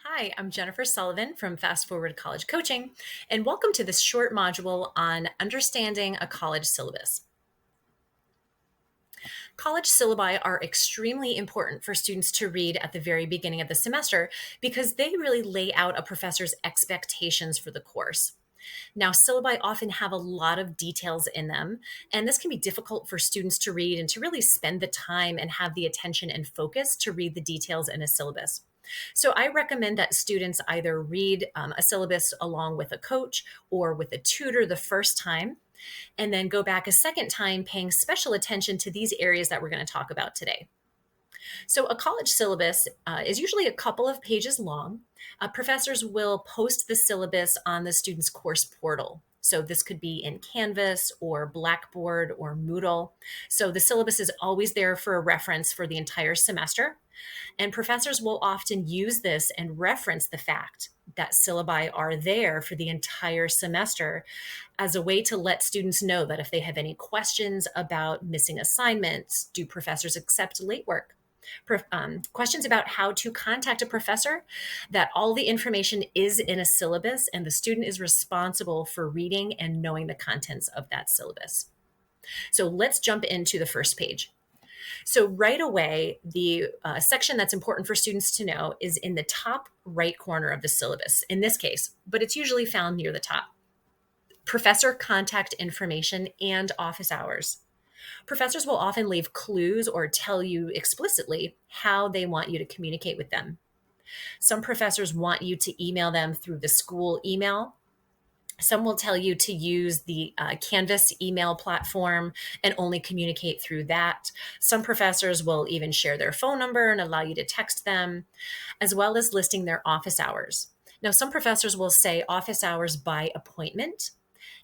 Hi, I'm Jennifer Sullivan from Fast Forward College Coaching, and welcome to this short module on understanding a college syllabus. College syllabi are extremely important for students to read at the very beginning of the semester because they really lay out a professor's expectations for the course. Now, syllabi often have a lot of details in them, and this can be difficult for students to read and to really spend the time and have the attention and focus to read the details in a syllabus. So, I recommend that students either read a syllabus along with a coach or with a tutor the first time, and then go back a second time paying special attention to these areas that we're going to talk about today. So, a college syllabus is usually a couple of pages long. Professors will post the syllabus on the student's course portal. So, this could be in Canvas or Blackboard or Moodle. So, the syllabus is always there for a reference for the entire semester. And professors will often use this and reference the fact that syllabi are there for the entire semester as a way to let students know that if they have any questions about missing assignments, do professors accept late work? Questions about how to contact a professor, that all the information is in a syllabus and the student is responsible for reading and knowing the contents of that syllabus. So let's jump into the first page. So right away, the section that's important for students to know is in the top right corner of the syllabus, in this case, but it's usually found near the top. Professor contact information and office hours. Professors will often leave clues or tell you explicitly how they want you to communicate with them. Some professors want you to email them through the school email. Some will tell you to use the Canvas email platform and only communicate through that. Some professors will even share their phone number and allow you to text them, as well as listing their office hours. Now, some professors will say office hours by appointment,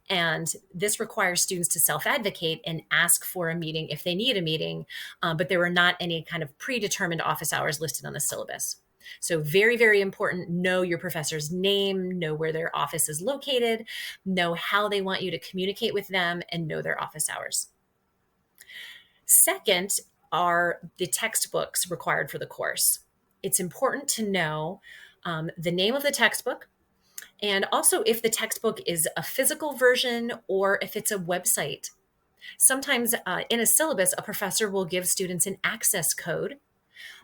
and this requires students to self-advocate and ask for a meeting if they need a meeting, but there are not any kind of predetermined office hours listed on the syllabus. So very, very important, know your professor's name, know where their office is located, know how they want you to communicate with them, and know their office hours. Second are the textbooks required for the course. It's important to know the name of the textbook, and also if the textbook is a physical version or if it's a website. Sometimes in a syllabus, a professor will give students an access code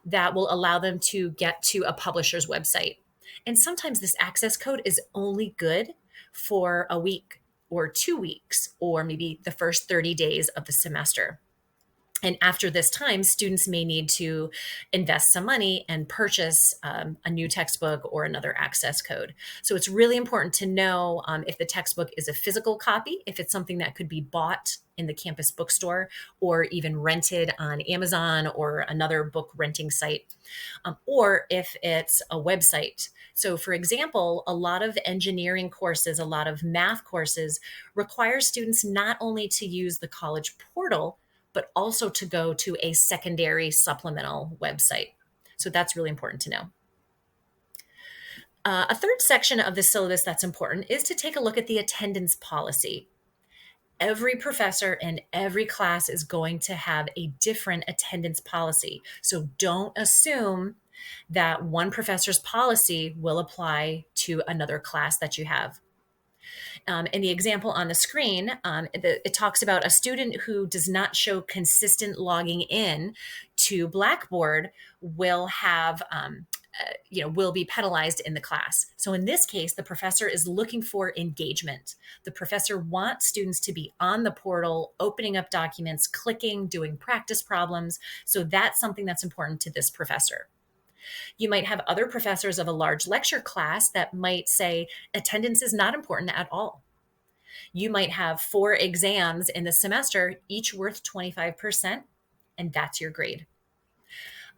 that will allow them to get to a publisher's website. And sometimes this access code is only good for a week or 2 weeks, or maybe the first 30 days of the semester. And after this time, students may need to invest some money and purchase a new textbook or another access code. So it's really important to know if the textbook is a physical copy, if it's something that could be bought in the campus bookstore or even rented on Amazon or another book renting site, or if it's a website. So for example, a lot of engineering courses, a lot of math courses require students not only to use the college portal, but also to go to a secondary supplemental website. So that's really important to know. A third section of the syllabus that's important is to take a look at the attendance policy. Every professor and every class is going to have a different attendance policy. So don't assume that one professor's policy will apply to another class that you have. In the example on the screen, it talks about a student who does not show consistent logging in to Blackboard will have will be penalized in the class. So in this case, the professor is looking for engagement. The professor wants students to be on the portal, opening up documents, clicking, doing practice problems. So that's something that's important to this professor. You might have other professors of a large lecture class that might say attendance is not important at all. You might have 4 exams in the semester, each worth 25%, and that's your grade.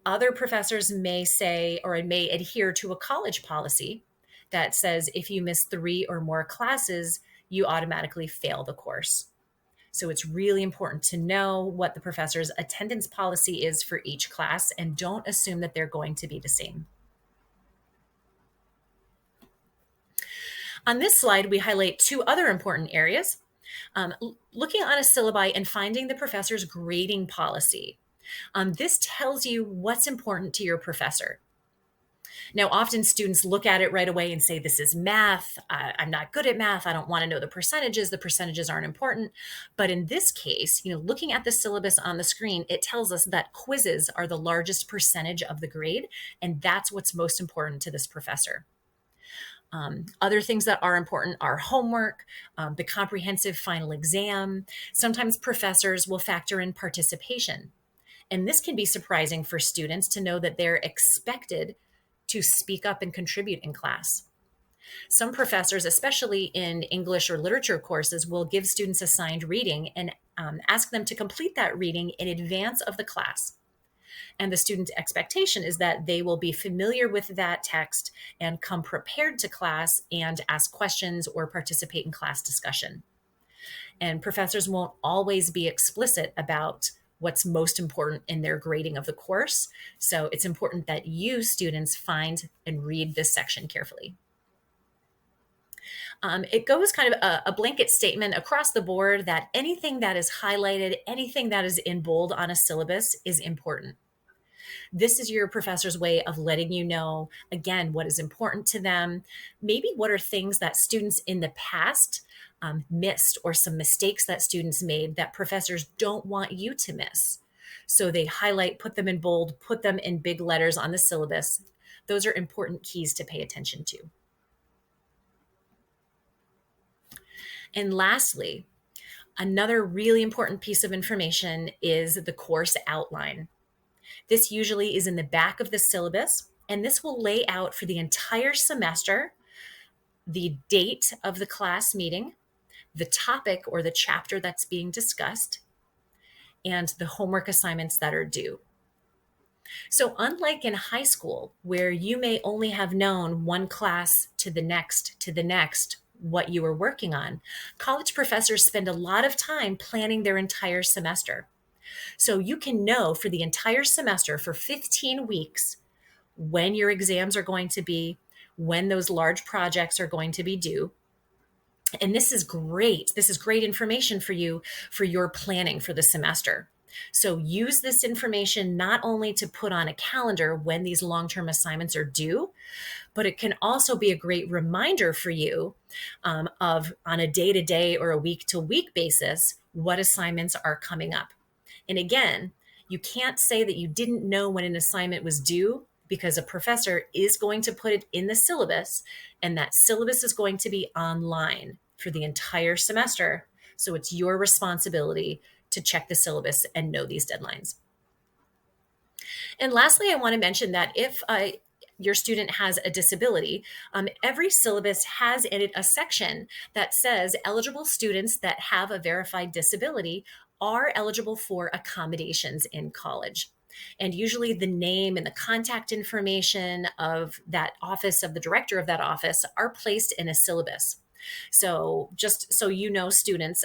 Other professors may say or may adhere to a college policy that says if you miss 3 or more classes, you automatically fail the course. So it's really important to know what the professor's attendance policy is for each class and don't assume that they're going to be the same. On this slide, we highlight 2 other important areas. Looking on a syllabi and finding the professor's grading policy. This tells you what's important to your professor. Now, often students look at it right away and say, this is math. I'm not good at math. I don't want to know the percentages. The percentages aren't important. But in this case, looking at the syllabus on the screen, it tells us that quizzes are the largest percentage of the grade. And that's what's most important to this professor. Other things that are important are homework, the comprehensive final exam. Sometimes professors will factor in participation. And this can be surprising for students to know that they're expected to speak up and contribute in class. Some professors, especially in English or literature courses, will give students assigned reading and ask them to complete that reading in advance of the class. And the student expectation is that they will be familiar with that text and come prepared to class and ask questions or participate in class discussion. And professors won't always be explicit about what's most important in their grading of the course. So it's important that you, students, find and read this section carefully. It goes kind of a blanket statement across the board that anything that is highlighted, anything that is in bold on a syllabus is important. This is your professor's way of letting you know, again, what is important to them, maybe what are things that students in the past missed, or some mistakes that students made that professors don't want you to miss. So they highlight, put them in bold, put them in big letters on the syllabus. Those are important keys to pay attention to. And lastly, another really important piece of information is the course outline. This usually is in the back of the syllabus, and this will lay out for the entire semester the date of the class meeting, the topic or the chapter that's being discussed, and the homework assignments that are due. So unlike in high school, where you may only have known one class to the next, what you were working on, college professors spend a lot of time planning their entire semester. So you can know for the entire semester, for 15 weeks, when your exams are going to be, when those large projects are going to be due. And this is great. This is great information for you for your planning for the semester. So use this information not only to put on a calendar when these long-term assignments are due, but it can also be a great reminder for you of on a day-to-day or a week-to-week basis, what assignments are coming up. And again, you can't say that you didn't know when an assignment was due, because a professor is going to put it in the syllabus, and that syllabus is going to be online for the entire semester. So it's your responsibility to check the syllabus and know these deadlines. And lastly, I want to mention that if your student has a disability, every syllabus has in it a section that says eligible students that have a verified disability are eligible for accommodations in college. And usually the name and the contact information of that office, of the director of that office, are placed in a syllabus. So just so you know, students,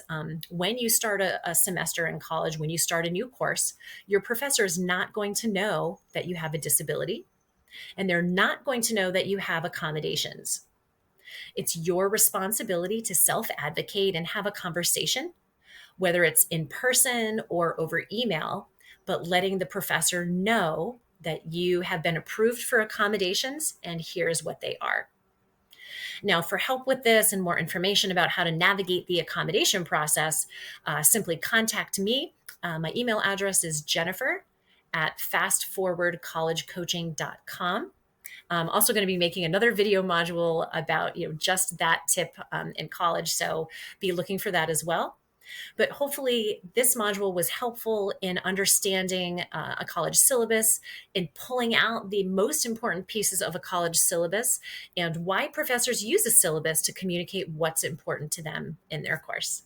when you start a semester in college, when you start a new course, your professor is not going to know that you have a disability, and they're not going to know that you have accommodations. It's your responsibility to self-advocate and have a conversation, whether it's in person or over email, but letting the professor know that you have been approved for accommodations and here's what they are. Now, for help with this and more information about how to navigate the accommodation process, simply contact me. My email address is jennifer@fastforwardcollegecoaching.com. I'm also going to be making another video module about just that tip in college, so be looking for that as well. But hopefully this module was helpful in understanding a college syllabus, in pulling out the most important pieces of a college syllabus, and why professors use a syllabus to communicate what's important to them in their course.